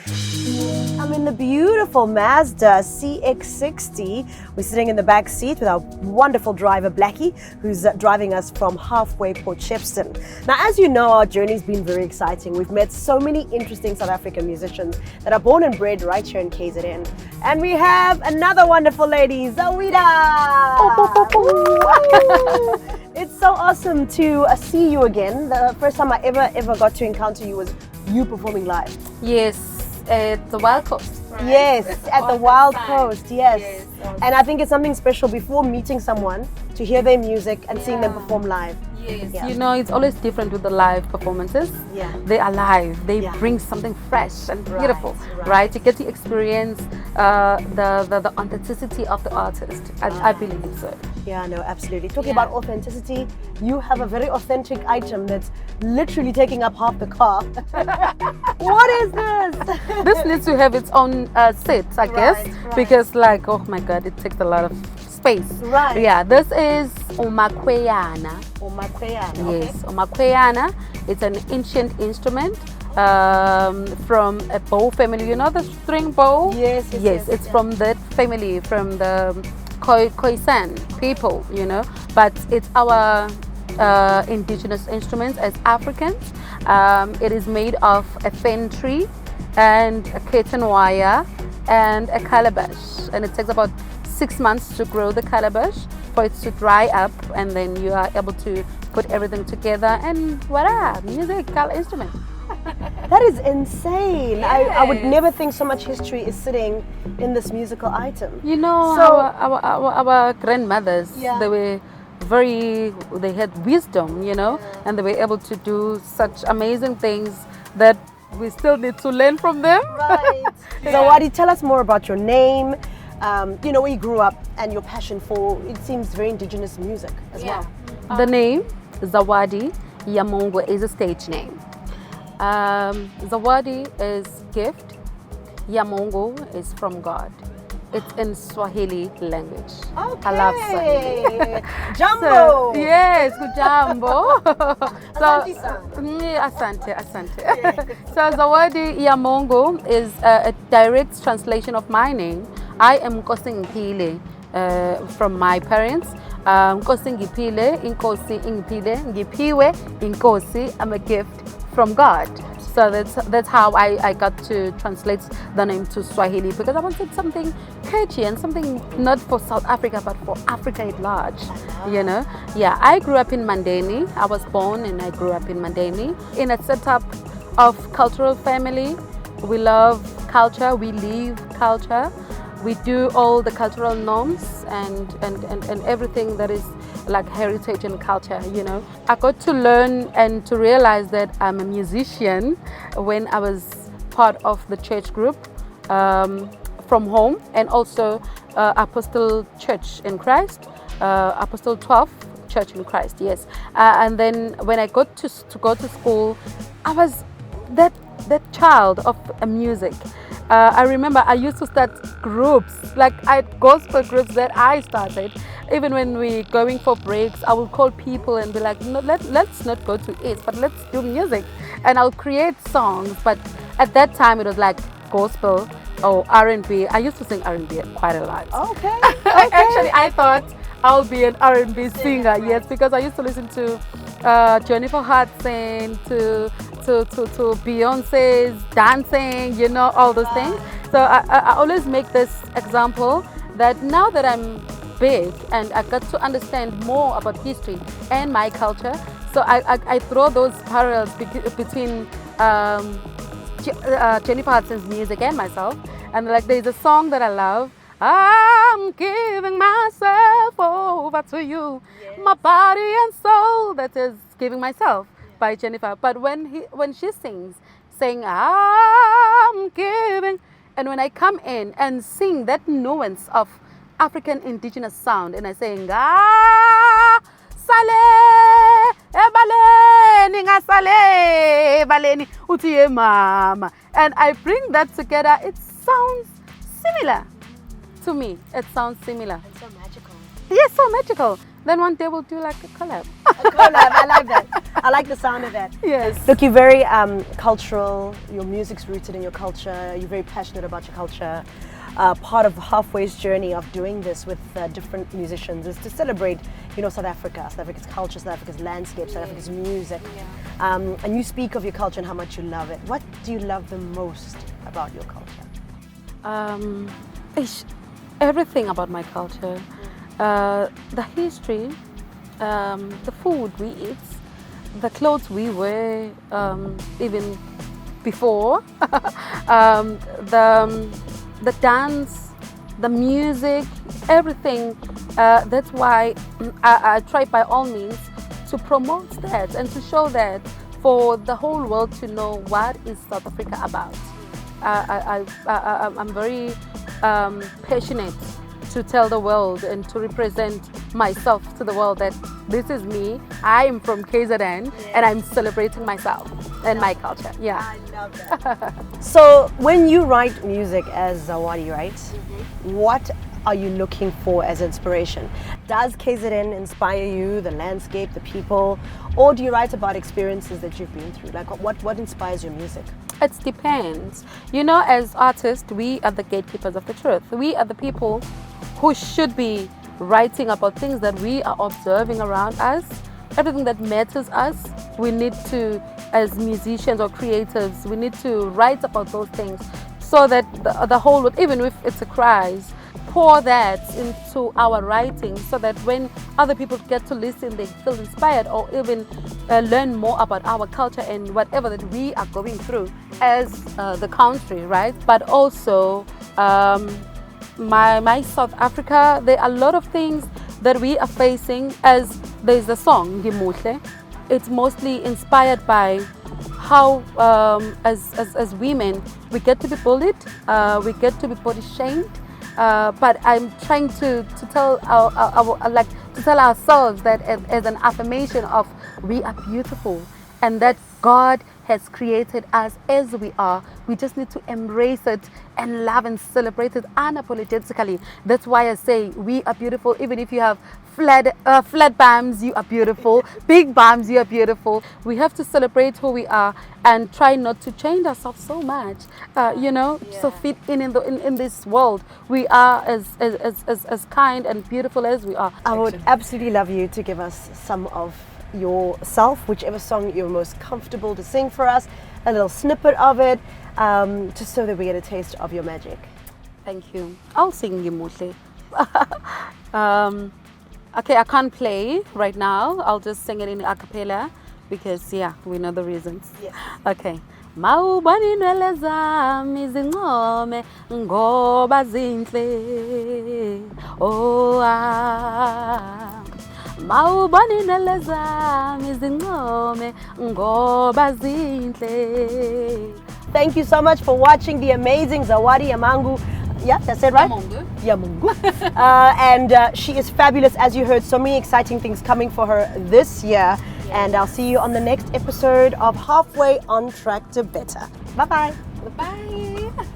I'm in the beautiful Mazda CX-60. We're sitting in the back seat with our wonderful driver, Blackie, who's driving us from halfway Port Shepstone. Now, as you know, our journey's been very exciting. We've met so many interesting South African musicians that are born and bred right here in KZN. And we have another wonderful lady, Zawadi. It's so awesome to see you again. The first time I ever got to encounter you was you performing live. Yes. At the Wild Coast. Right? Yes, at the Wild Coast, yes. And I think it's something special before meeting someone to hear their music and seeing them perform live. Yes, you know, it's always different with the live performances. Yeah. They are live, they bring something fresh and beautiful, right? You get to experience the authenticity of the artist. I believe so. Yeah, no, absolutely. Talking about authenticity, you have a very authentic item that's literally taking up half the car. What is this? This needs to have its own seat, I guess, because like, oh my God, it takes a lot of space. Right. Yeah, this is umakweyana. Umakweyana. Yes, umakweyana. It's an ancient instrument from a bow family. You know the string bow? Yes. It's from that family, from the Khoisan people, you know. But it's our indigenous instruments as Africans. It is made of a fen tree and a curtain wire and a calabash, and it takes about 6 months to grow the calabash for it to dry up, and then you are able to put everything together and voila, musical instrument. That is insane. I would never think so much history is sitting in this musical item. You know, so, our grandmothers, they had wisdom, you know, and they were able to do such amazing things that we still need to learn from them. Right. Zawadi, tell us more about your name, you know, where you grew up and your passion for, it seems, very indigenous music as well. The name, Zawadi, Yamungu, is a stage name. Zawadi is gift, Yamungu is from God. It's in Swahili language. Okay. I love Swahili. Jumbo. So, yes, Jumbo. Asante. So Zawadi Yamungu is a direct translation of my name. I am Nkosi Ngipile from my parents. Nkosi Ngipile, Inkosi Ngipile, Ngipiwe, Inkosi. I'm a gift from God. So that's how I got to translate the name to Swahili, because I wanted something catchy and something not for South Africa but for Africa at large. You know? Yeah, I grew up in Mandeni. I was born and I grew up in Mandeni in a setup of cultural family. We love culture, we live culture. We do all the cultural norms and everything that is like heritage and culture, you know. I got to learn and to realize that I'm a musician when I was part of the church group from home, and also Apostle Church in Christ, Apostle 12 Church in Christ, yes. And then when I got to go to school, I was that child of music. I remember I used to start groups, like gospel groups that I started. Even when we going for breaks, I will call people and be like, no, let's not go to eat, but let's do music. And I'll create songs. But at that time, it was like gospel or R&B. I used to sing R&B quite a lot. Okay. Actually, I thought I'll be an R&B singer, yes, because I used to listen to Jennifer Hudson, to Beyonce's dancing, you know, all those things. So I always make this example that now that I'm big and I got to understand more about history and my culture, so I throw those parallels between Jennifer Hudson's music and myself. And like there's a song that I love, I'm giving myself over to you, my body and soul, that is Giving Myself by Jennifer. But when she sings, saying I'm giving, and when I come in and sing that nuance of African indigenous sound, and I say sale ebaleni ngasale ebaleni uthi mama, and I bring that together, it sounds similar to me. It sounds similar. It's so magical. Yes, so magical. Then one day we'll do like a collab. collab. I like that. I like the sound of that. Yes. Look, you're very cultural. Your music's rooted in your culture. You're very passionate about your culture. Part of Halfway's journey of doing this with different musicians is to celebrate, South Africa, South Africa's culture, South Africa's landscape, South Africa's music. And you speak of your culture and how much you love it. What do you love the most about your culture? Everything about my culture. The history, the food we eat, the clothes we wear, even before, the dance, the music, everything. That's why I try by all means to promote that and to show that for the whole world to know what is South Africa about. I'm very passionate to tell the world and to represent myself to the world that this is me. I am from KZN and I'm celebrating myself and my culture. Yeah. I love that. So when you write music as Zawadi, right? What are you looking for as inspiration? Does KZN inspire you, the landscape, the people, or do you write about experiences that you've been through? Like what inspires your music? It depends. As artists, we are the gatekeepers of the truth. We are the people who should be writing about things that we are observing around us. Everything that matters us, we need to, as musicians or creatives, we need to write about those things so that the whole world, even if it's a cries, pour that into our writing so that when other people get to listen, they feel inspired or even learn more about our culture and whatever that we are going through as the country, right? But also my South Africa, there are a lot of things that we are facing. As there's a song, Ngimuhle. It's mostly inspired by how as women we get to be bullied, we get to be body shamed. But I'm trying to tell to tell ourselves that as an affirmation of we are beautiful and that God has created us as we are. We just need to embrace it and love and celebrate it unapologetically. That's why I say we are beautiful. Even if you have flat bums, you are beautiful. Big bums, you are beautiful. We have to celebrate who we are and try not to change ourselves so much. So fit in this world. We are as kind and beautiful as we are. I would absolutely love you to give us some of yourself, whichever song you're most comfortable to sing for us, a little snippet of it, just so that we get a taste of your magic. Thank you. I'll sing Ngimuhle. Okay, I can't play right now. I'll just sing it in a cappella because we know the reasons. Yes. Okay. Mawubona inwele zami zincome ngoba zinhle. Oh ah. Mawubona inwele zami zincome ngoba zinhle. Thank you so much for watching the amazing Zawadi Yamungu. Yeah, that's it, right? Yamungu. And she is fabulous, as you heard. So many exciting things coming for her this year. Yes. And I'll see you on the next episode of Halfway on Track to Better. Bye-bye. Bye-bye.